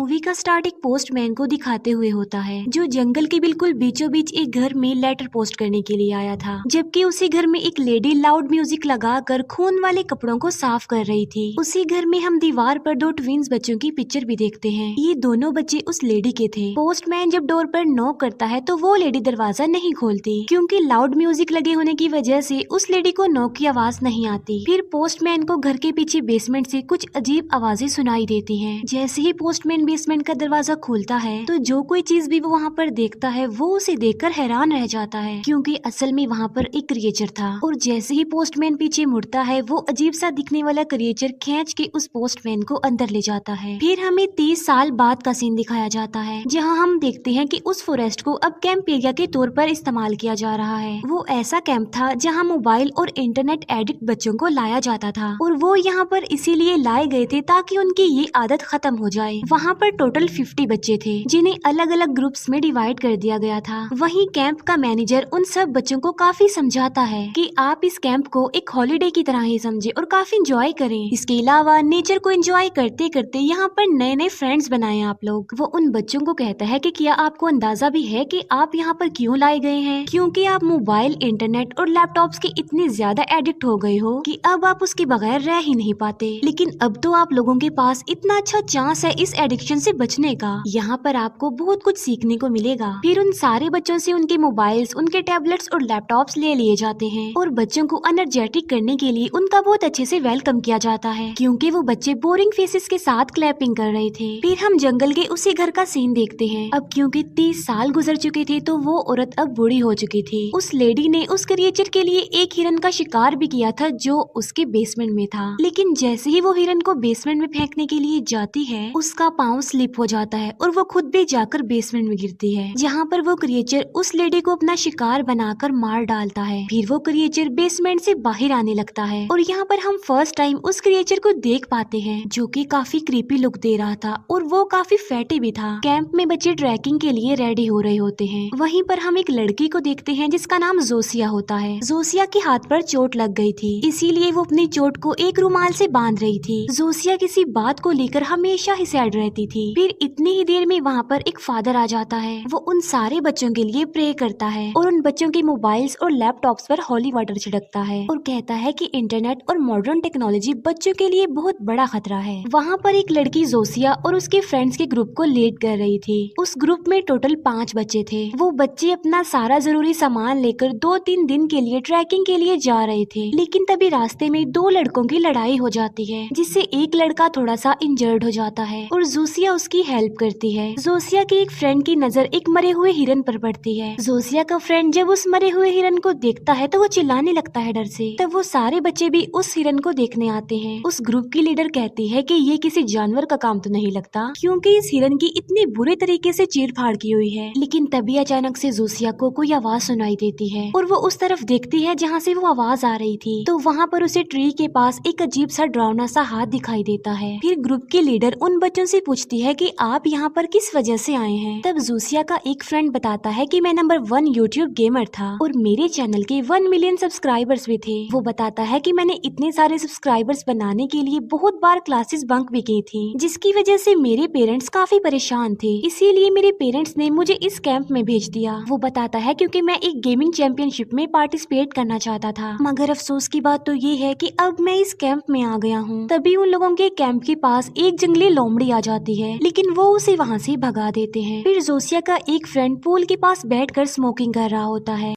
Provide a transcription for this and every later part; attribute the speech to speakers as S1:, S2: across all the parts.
S1: Movie का start एक postman को दिखाते हुए होता है जो जंगल के बिल्कुल बीचों बीच एक घर में लेटर पोस्ट करने के लिए आया था, जबकि उसी घर में एक लेडी लाउड म्यूजिक लगाकर खून वाले कपड़ों को साफ कर रही थी। उसी घर में हम दीवार पर दो ट्विंस बच्चों की पिक्चर भी देखते हैं। ये दोनों बच्चे उस लेडी के थे। पोस्टमैन जब डोर पर नॉक करता है तो वो लेडी दरवाजा नहीं खोलती क्योंकि लाउड म्यूजिक लगे होने की वजह से उस लेडी को नॉक की आवाज नहीं आती। फिर पोस्टमैन को घर के पीछे बेसमेंट से कुछ अजीब आवाजें सुनाई देती हैं। जैसे ही पोस्टमैन बेसमेंट का दरवाजा खोलता है तो जो कोई चीज भी वो वहाँ पर देखता है वो उसे देखकर हैरान रह जाता है क्योंकि असल में वहाँ पर एक क्रिएचर था। और जैसे ही पोस्टमैन पीछे मुड़ता है वो अजीब सा दिखने वाला क्रिएचर खींच के उस पोस्टमैन को अंदर ले जाता है। फिर हमें 30 साल बाद का सीन दिखाया जाता है जहाँ हम देखते हैं कि उस फॉरेस्ट को अब कैंप एरिया के तौर पर इस्तेमाल किया जा रहा है। वो ऐसा कैंप था जहाँ मोबाइल और इंटरनेट एडिक्ट बच्चों को लाया जाता था और वो यहाँ पर इसीलिए लाए गए थे ताकि उनकी ये आदत खत्म हो जाए। वहाँ पर टोटल 50 बच्चे थे जिन्हें अलग अलग ग्रुप्स में डिवाइड कर दिया गया था। वहीं कैंप का मैनेजर उन सब बच्चों को काफी समझाता है कि आप इस कैंप को एक हॉलिडे की तरह ही समझे और काफी एंजॉय करें। इसके अलावा नेचर को एंजॉय करते करते यहाँ पर नए नए फ्रेंड्स बनाए आप लोग। वो उन बच्चों को कहता है कि क्या आपको अंदाजा भी है कि आप यहाँ पर क्यों लाए गए हैं? क्योंकि आप मोबाइल, इंटरनेट और लैपटॉप्स के इतने ज्यादा एडिक्ट हो गए हो कि अब आप उसके बगैर रह ही नहीं पाते। लेकिन अब तो आप लोगों के पास इतना अच्छा चांस है इस एडिक्शन से बचने का। यहाँ पर आपको बहुत कुछ सीखने को मिलेगा। फिर उन सारे बच्चों से उनके मोबाइल्स, उनके टैबलेट्स और लैपटॉप्स ले लिए जाते हैं और बच्चों को एनर्जेटिक करने के लिए उनका बहुत अच्छे से वेलकम किया जाता है क्योंकि वो बच्चे बोरिंग फेसेस के साथ क्लैपिंग कर रहे थे। फिर हम जंगल के उसी घर का सीन देखते हैं। अब क्योंकि 30 साल गुजर चुके थे तो वो औरत अब बूढ़ी हो चुकी थी। उस लेडी ने उस क्रिएचर के लिए एक हिरन का शिकार भी किया था जो उसके बेसमेंट में था। लेकिन जैसे ही वो हिरन को बेसमेंट में फेंकने के लिए जाती है उसका पाँव स्लिप हो जाता है और वो खुद भी जाकर बेसमेंट में गिरती है जहाँ पर वो क्रिएचर उस लेडी को अपना शिकार बनाकर मार डालता है। फिर वो क्रिएचर बेसमेंट से बाहर आने लगता है और यहाँ पर हम फर्स्ट टाइम उस क्रिएचर को देख पाते हैं जो कि काफी क्रीपी लुक दे रहा था और वो काफी फैटी भी था। कैंप में बच्चे ट्रैकिंग के लिए रेडी हो रहे होते हैं। वहीं पर हम एक लड़की को देखते हैं जिसका नाम जोसिया होता है। जोसिया के हाथ पर चोट लग गई थी इसीलिए वो अपनी चोट को एक रुमाल से बांध रही थी। जोसिया किसी बात को लेकर हमेशा ही सैड रहती थी। फिर इतनी ही देर में वहाँ पर एक फादर आ जाता है। वो उन सारे बच्चों के लिए प्रे करता है और उन बच्चों के मोबाइल्स और लैपटॉप्स पर हॉली वाटर छिड़कता है और कहता है कि इंटरनेट और मॉडर्न टेक्नोलॉजी बच्चों के लिए बहुत बड़ा खतरा है। वहाँ पर एक लड़की जोसिया और उसके फ्रेंड्स के ग्रुप को लीड कर रही थी। उस ग्रुप में टोटल 5 बच्चे थे। वो बच्चे अपना सारा जरूरी सामान लेकर 2-3 दिन के लिए ट्रैकिंग के लिए जा रहे थे। लेकिन तभी रास्ते में 2 लड़कों की लड़ाई हो जाती है जिससे एक लड़का थोड़ा सा इंजर्ड हो जाता है और जोसिया उसकी हेल्प करती है। जोसिया की एक फ्रेंड की नजर एक मरे हुए हिरन पर पड़ती है। जोसिया का फ्रेंड जब उस मरे हुए हिरन को देखता है तो वो चिल्लाने लगता है डर से। तब वो सारे बच्चे भी उस हिरन को देखने आते हैं। उस ग्रुप की लीडर कहती है कि ये किसी जानवर का काम तो नहीं लगता क्योंकि इस हिरन की इतनी बुरे तरीके से चीर फाड़ की हुई है। लेकिन तभी अचानक से जोसिया को कोई आवाज सुनाई देती है और वो उस तरफ देखती है जहाँ से वो आवाज आ रही थी। तो वहाँ पर उसे ट्री के पास एक अजीब सा डरावना सा हाथ दिखाई देता है। फिर ग्रुप की लीडर उन बच्चों से पूछती है कि आप यहाँ पर किस वजह से आए हैं। तब जोसिया का एक फ्रेंड बताता है कि मैं नंबर 1 यूट्यूब गेमर था और मेरे चैनल के 1 मिलियन सब्सक्राइबर्स भी थे। वो बताता है कि मैंने इतने सारे सब्सक्राइबर्स बनाने के लिए बहुत बार क्लासेस बंक भी की थी जिसकी वजह से मेरे पेरेंट्स काफी परेशान थे। इसीलिए मेरे पेरेंट्स ने मुझे इस कैंप में भेज दिया। वो बताता है क्योंकि मैं एक गेमिंग चैंपियनशिप में पार्टिसिपेट करना चाहता था, मगर अफसोस की बात तो ये है कि अब मैं इस कैंप में आ गया हूँ। तभी उन लोगों के कैंप के पास एक जंगली लोमड़ी आ जाती है लेकिन वो उसे वहाँ से भगा देते हैं। फिर जोसिया का एक फ्रेंड पूल के पास बैठकर स्मोकिंग कर रहा होता है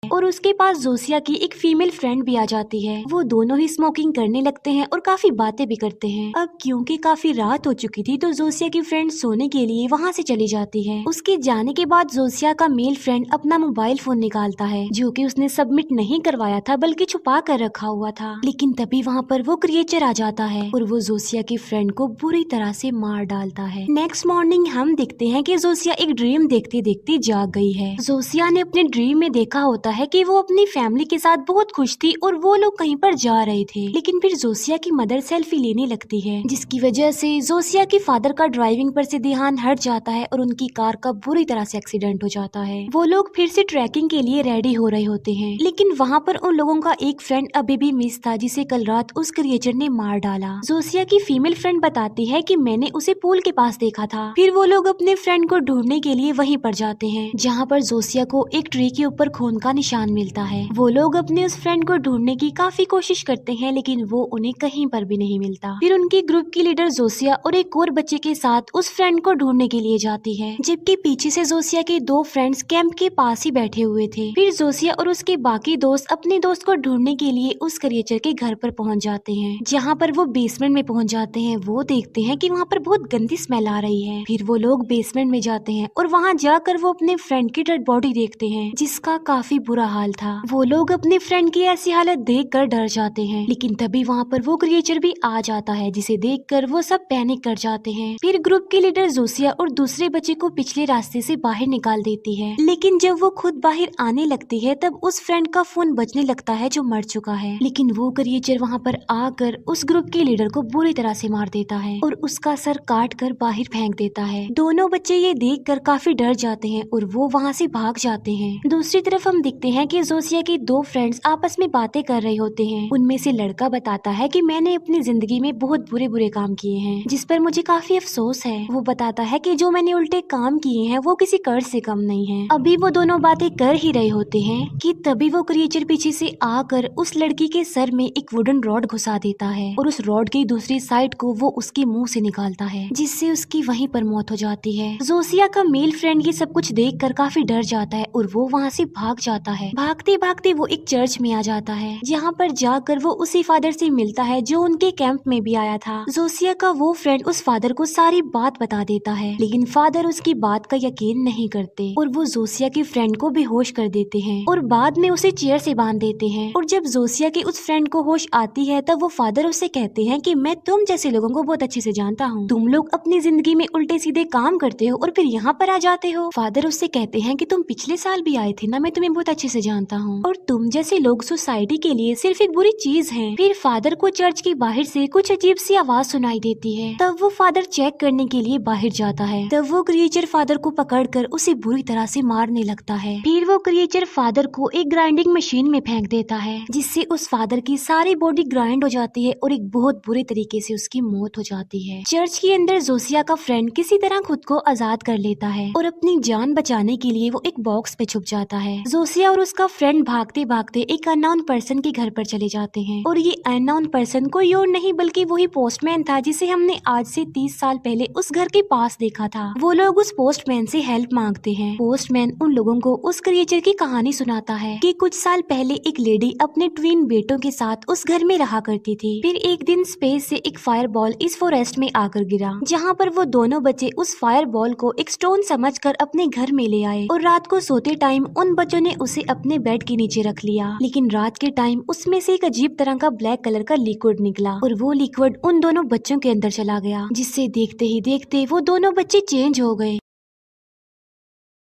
S1: और उसके पास जोसिया की एक फीमेल फ्रेंड भी आ जाती है। वो दोनों ही स्मोकिंग करने लगते हैं और काफी बातें भी करते हैं। अब क्योंकि काफी रात हो चुकी थी तो जोसिया की फ्रेंड सोने के लिए वहाँ से चली जाती है। उसके जाने के बाद जोसिया का मेल फ्रेंड अपना मोबाइल फोन निकालता है जो कि उसने सबमिट नहीं करवाया था बल्कि छुपा कर रखा हुआ था। लेकिन तभी वहाँ पर वो क्रिएचर आ जाता है और वो जोसिया की फ्रेंड को बुरी तरह से मार डालता है। नेक्स्ट मॉर्निंग हम देखते हैं कि जोसिया एक ड्रीम देखते देखते जाग गई है। जोसिया ने अपने ड्रीम में देखा होता है है कि वो अपनी फैमिली के साथ बहुत खुश थी और वो लोग कहीं पर जा रहे थे। लेकिन फिर जोसिया की मदर सेल्फी लेने लगती है, जिसकी वजह से जोसिया के फादर का ड्राइविंग पर से ध्यान हट जाता है और उनकी कार का बुरी तरह से एक्सीडेंट हो जाता है। वो लोग फिर से ट्रैकिंग के लिए रेडी हो रहे होते हैं, लेकिन वहाँ पर उन लोगों का एक फ्रेंड अभी भी मिस था, जिसे कल रात उस क्रिएचर ने मार डाला। जोसिया की फीमेल फ्रेंड बताती है कि मैंने उसे पूल के पास देखा था। फिर वो लोग अपने फ्रेंड को ढूंढने के लिए वहीं पर जाते हैं, जहाँ पर जोसिया को एक ट्री के ऊपर खून का निशान मिलता है। वो लोग अपने उस फ्रेंड को ढूंढने की काफी कोशिश करते हैं, लेकिन वो उन्हें कहीं पर भी नहीं मिलता। फिर उनकी ग्रुप की लीडर जोसिया और एक और बच्चे के साथ उस फ्रेंड को ढूंढने के लिए जाती है, जबकि पीछे से जोसिया के दो फ्रेंड्स कैंप के पास ही बैठे हुए थे। फिर जोसिया और उसके बाकी दोस्त अपने दोस्त को ढूंढने के लिए उस क्रिएचर के घर पर पहुंच जाते हैं। जहाँ पर वो बेसमेंट में पहुंच जाते हैं, वो देखते हैं कि वहाँ पर बहुत गंदी स्मेल आ रही है। फिर वो लोग बेसमेंट में जाते हैं और वहाँ जाकर वो अपने फ्रेंड की डेड बॉडी देखते हैं, जिसका काफी बुरा हाल था। वो लोग अपने फ्रेंड की ऐसी हालत देखकर डर जाते हैं, लेकिन तभी वहाँ पर वो क्रिएचर भी आ जाता है, जिसे देखकर वो सब पैनिक कर जाते हैं। फिर ग्रुप की लीडर जोसिया और दूसरे बच्चे को पिछले रास्ते से बाहर निकाल देती है, लेकिन जब वो खुद बाहर आने लगती है तब उस फ्रेंड का फोन बजने लगता है जो मर चुका है। लेकिन वो क्रिएचर वहाँ पर आकर उस ग्रुप के लीडर को बुरी तरह से मार देता है और उसका सर काट कर बाहर फेंक देता है। दोनों बच्चे ये देखकर काफी डर जाते हैं और वो वहाँ से भाग जाते हैं। दूसरी तरफ हम देखते हैं कि जोसिया के दो फ्रेंड्स आपस में बातें कर रहे होते हैं। उनमें से लड़का बताता है कि मैंने अपनी जिंदगी में बहुत बुरे बुरे काम किए हैं, जिस पर मुझे काफी अफसोस है। वो बताता है कि जो मैंने उल्टे काम किए हैं वो किसी कर्ज से कम नहीं है। अभी वो दोनों बातें कर ही रहे होते हैं कि तभी वो क्रिएचर पीछे से आकर उस लड़की के सर में एक वुडन रॉड घुसा देता है और उस रॉड की दूसरी साइड को वो उसके मुंह से निकालता है, जिससे उसकी वहीं पर मौत हो जाती है। जोसिया का मेल फ्रेंड ये सब कुछ देखकर काफी डर जाता है और वो वहाँ से भाग जाता है। भागते भागते वो एक चर्च में आ जाता है, जहाँ पर जाकर वो उसी फादर से मिलता है जो उनके कैंप में भी आया था। जोसिया का वो फ्रेंड उस फादर को सारी बात बता देता है, लेकिन फादर उसकी बात का यकीन नहीं करते और वो जोसिया के फ्रेंड को बेहोश कर देते हैं और बाद में उसे चेयर से बांध देते हैं। और जब जोसिया के उस फ्रेंड को होश आती है तब वो फादर उससे कहते हैं कि मैं तुम जैसे लोगों को बहुत अच्छे से जानता हूँ। तुम लोग अपनी जिंदगी में उल्टे सीधे काम करते हो और फिर यहाँ पर आ जाते हो। फादर उससे कहते हैं कि तुम पिछले साल भी आए थे ना, मैं तुम्हें बहुत अच्छे से जानता हूँ और तुम जैसे लोग सोसाइटी के लिए सिर्फ एक बुरी चीज हैं। फिर फादर को चर्च के बाहर से कुछ अजीब सी आवाज सुनाई देती है। तब वो फादर चेक करने के लिए बाहर जाता है। तब वो क्रिएचर फादर को पकड़कर उसे बुरी तरह से मारने लगता है। फिर वो क्रिएचर फादर को एक ग्राइंडिंग मशीन में फेंक देता है, जिससे उस फादर की सारी बॉडी ग्राइंड हो जाती है और एक बहुत बुरे तरीके से उसकी मौत हो जाती है। चर्च के अंदर जोसिया का फ्रेंड किसी तरह खुद को आजाद कर लेता है और अपनी जान बचाने के लिए वो एक बॉक्स पे छुप जाता है। जोसिया और उसका फ्रेंड भागते भागते एक अननोन पर्सन के घर पर चले जाते हैं और ये अननोन पर्सन कोई और नहीं बल्कि वही पोस्टमैन था जिसे हमने आज से 30 साल पहले उस घर के पास देखा था। वो लोग उस पोस्टमैन से हेल्प मांगते हैं। पोस्टमैन उन लोगों को उस क्रिएचर की कहानी सुनाता है कि कुछ साल पहले एक लेडी अपने ट्विन बेटों के साथ उस घर में रहा करती थी। फिर एक दिन स्पेस से एक फायर बॉल इस फॉरेस्ट में आकर गिरा, जहाँ पर वो दोनों बच्चे उस फायर बॉल को एक स्टोन समझकर अपने घर में ले आए और रात को सोते टाइम उन बच्चों ने उसे अपने बेड के नीचे रख लिया। लेकिन रात के टाइम उसमें से एक अजीब तरह का ब्लैक कलर का लिक्विड निकला और वो लिक्विड उन दोनों बच्चों के अंदर चला गया, जिससे देखते ही देखते वो दोनों बच्चे चेंज हो गए।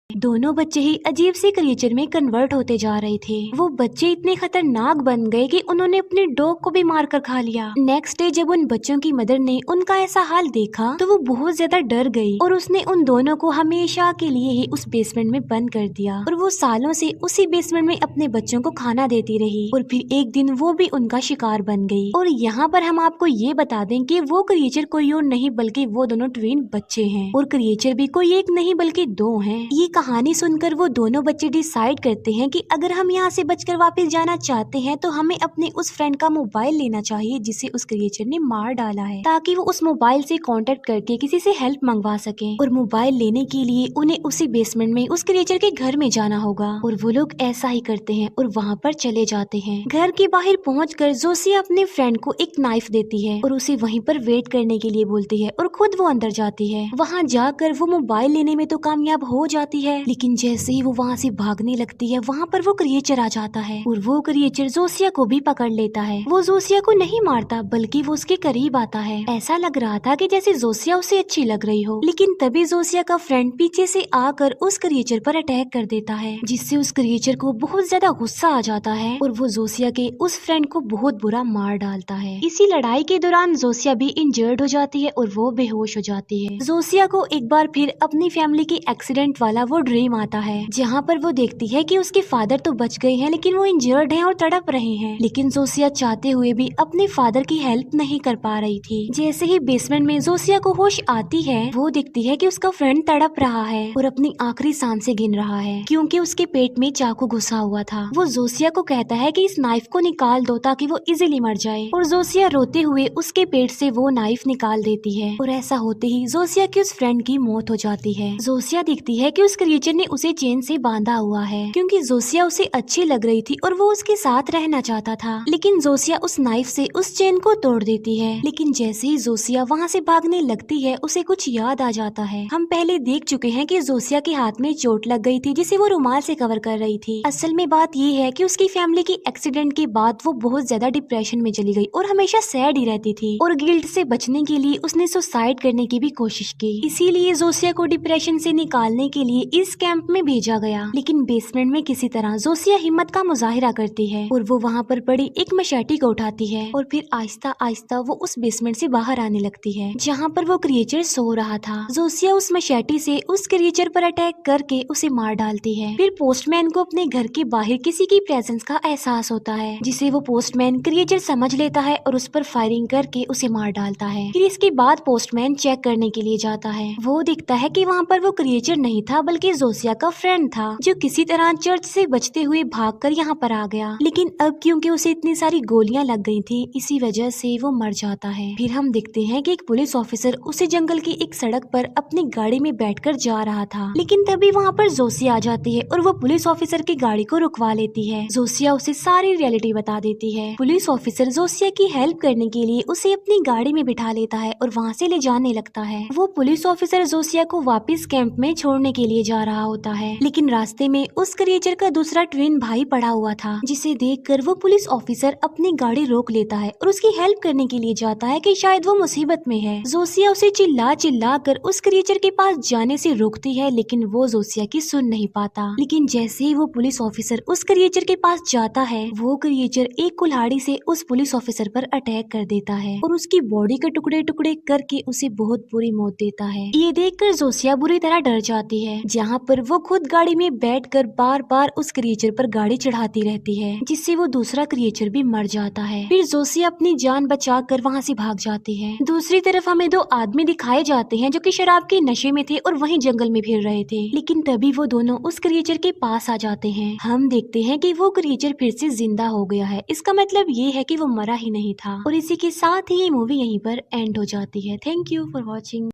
S1: दोनों बच्चे ही अजीब से क्रिएचर में कन्वर्ट होते जा रहे थे। वो बच्चे इतने खतरनाक बन गए कि उन्होंने अपने डॉग को भी मार कर खा लिया। नेक्स्ट डे जब उन बच्चों की मदर ने उनका ऐसा हाल देखा तो वो बहुत ज्यादा डर गई और उसने उन दोनों को हमेशा के लिए ही उस बेसमेंट में बंद कर दिया और वो सालों से उसी बेसमेंट में अपने बच्चों को खाना देती रही और फिर एक दिन वो भी उनका शिकार बन गई। और यहाँ पर हम आपको ये बता दें कि वो क्रिएचर कोई और नहीं बल्कि वो दोनों ट्विन बच्चे हैं और क्रिएचर भी कोई एक नहीं बल्कि दो हैं। ये कहानी सुनकर वो दोनों बच्चे डिसाइड करते हैं कि अगर हम यहाँ से बचकर वापस जाना चाहते हैं तो हमें अपने उस फ्रेंड का मोबाइल लेना चाहिए जिसे उस क्रिएचर ने मार डाला है, ताकि वो उस मोबाइल से कांटेक्ट करके किसी से हेल्प मंगवा सके। और मोबाइल लेने के लिए उन्हें उसी बेसमेंट में उस क्रिएचर के घर में जाना होगा और वो लोग ऐसा ही करते हैं और वहाँ पर चले जाते हैं। घर के बाहर पहुंचकर जोसिया अपने फ्रेंड को एक नाइफ देती है और उसे वहीं पर वेट करने के लिए बोलती है और खुद वो अंदर जाती है। वहाँ जाकर वो मोबाइल लेने में तो कामयाब हो जाती है, लेकिन जैसे ही वो वहाँ से भागने लगती है, वहाँ पर वो क्रिएचर आ जाता है और वो क्रिएचर जोसिया को भी पकड़ लेता है। वो जोसिया को नहीं मारता बल्कि वो उसके करीब आता है। ऐसा लग रहा था कि जैसे जोसिया उसे अच्छी लग रही हो, लेकिन तभी जोसिया का फ्रेंड पीछे से आकर उस क्रिएचर पर अटैक कर देता है, जिससे उस क्रिएचर को बहुत ज्यादा गुस्सा आ जाता है और वो जोसिया के उस फ्रेंड को बहुत बुरा मार डालता है। इसी लड़ाई के दौरान जोसिया भी इंजर्ड हो जाती है और वो बेहोश हो जाती है। जोसिया को एक बार फिर अपनी फैमिली के एक्सीडेंट वाला वो ड्रीम आता है, जहाँ पर वो देखती है कि उसके फादर तो बच गए हैं लेकिन वो इंजर्ड हैं और तड़प रहे हैं। लेकिन जोसिया चाहते हुए भी अपने फादर की हेल्प नहीं कर पा रही थी। जैसे ही बेसमेंट में जोसिया को होश आती है, वो देखती है कि उसका फ्रेंड तड़प रहा है और अपनी आखिरी सांसें गिन रहा है क्योंकि उसके पेट में चाकू घुसा हुआ था। वो जोसिया को कहता है कि इस नाइफ को निकाल दो ताकि वो इजीली मर जाए, और जोसिया रोते हुए उसके पेट से वो नाइफ निकाल देती है और ऐसा होते ही जोसिया की उस फ्रेंड की मौत हो जाती है। जोसिया देखती है कि उस क्रिएचर ने उसे चेन से बांधा हुआ है क्योंकि जोसिया उसे अच्छी लग रही थी और वो उसके साथ रहना चाहता था। लेकिन जोसिया उस नाइफ से उस चेन को तोड़ देती है। लेकिन जैसे ही जोसिया वहाँ से भागने लगती है, उसे कुछ याद आ जाता है। हम पहले देख चुके हैं कि जोसिया के हाथ में चोट लग गई थी जिसे वो रुमाल से कवर कर रही थी। असल में बात ये है कि उसकी फैमिली की एक्सीडेंट के बाद वो बहुत ज्यादा डिप्रेशन में चली गई और हमेशा सैड ही रहती थी, और गिल्ट से बचने के लिए उसने सुसाइड करने की भी कोशिश की। इसीलिए जोसिया को डिप्रेशन से निकालने के लिए इस कैंप में भेजा गया। लेकिन बेसमेंट में किसी तरह जोसिया हिम्मत का मुजाहिरा करती है और वो वहाँ पर पड़ी एक मशेटी को उठाती है और फिर आहिस्ता आहिस्ता वो उस बेसमेंट से बाहर आने लगती है जहाँ पर वो क्रिएचर सो रहा था। जोसिया उस मशेटी से उस क्रिएचर पर अटैक करके उसे मार डालती है। फिर पोस्टमैन को अपने घर के बाहर किसी की प्रेजेंस का एहसास होता है, जिसे वो पोस्टमैन क्रिएचर समझ लेता है और उस पर फायरिंग करके उसे मार डालता है। फिर इसके बाद पोस्टमैन चेक करने के लिए जाता है। वो दिखता है कि वहाँ पर वो क्रिएचर नहीं था बल्कि जोसिया का फ्रेंड था, जो किसी तरह चर्च से बचते हुए भागकर यहाँ पर आ गया। लेकिन अब क्योंकि उसे इतनी सारी गोलियां लग गई थी, इसी वजह से वो मर जाता है। फिर हम देखते हैं कि एक पुलिस ऑफिसर उसे जंगल की एक सड़क पर अपनी गाड़ी में बैठकर जा रहा था। लेकिन तभी वहाँ पर जोसिया आ जाती है और वो पुलिस ऑफिसर की गाड़ी को रुकवा लेती है। जोसिया उसे सारी रियलिटी बता देती है। पुलिस ऑफिसर जोसिया की हेल्प करने के लिए उसे अपनी गाड़ी में बिठा लेता है और वहाँ से ले जाने लगता है। वो पुलिस ऑफिसर जोसिया को वापस कैंप में छोड़ने के लिए जा रहा होता है, लेकिन रास्ते में उस क्रिएचर का दूसरा ट्विन भाई पड़ा हुआ था, जिसे देखकर वो पुलिस ऑफिसर अपनी गाड़ी रोक लेता है और उसकी हेल्प करने के लिए जाता है कि शायद वो मुसीबत में है। जोसिया उसे चिल्ला चिल्ला कर उस क्रिएचर के पास जाने से रोकती है, लेकिन वो जोसिया की सुन नहीं पाता। लेकिन जैसे ही वो पुलिस ऑफिसर उस क्रिएचर के पास जाता है, वो क्रिएचर एक कुल्हाड़ी से उस पुलिस ऑफिसर पर अटैक कर देता है और उसकी बॉडी के टुकड़े टुकड़े करके उसे बहुत बुरी मौत देता है। ये देखकर जोसिया बुरी तरह डर जाती है, जहाँ पर वो खुद गाड़ी में बैठकर बार बार उस क्रिएचर पर गाड़ी चढ़ाती रहती है, जिससे वो दूसरा क्रिएचर भी मर जाता है। फिर जोसिया अपनी जान बचाकर वहाँ से भाग जाती है। दूसरी तरफ हमें दो आदमी दिखाए जाते हैं जो कि शराब के नशे में थे और वहीं जंगल में फिर रहे थे। लेकिन तभी वो दोनों उस क्रिएचर के पास आ जाते हैं। हम देखते हैं कि वो क्रिएचर फिर से जिंदा हो गया है। इसका मतलब ये है कि वो मरा ही नहीं था। और इसी के साथ ही ये मूवी यहीं पर एंड हो जाती है। Thank you for watching.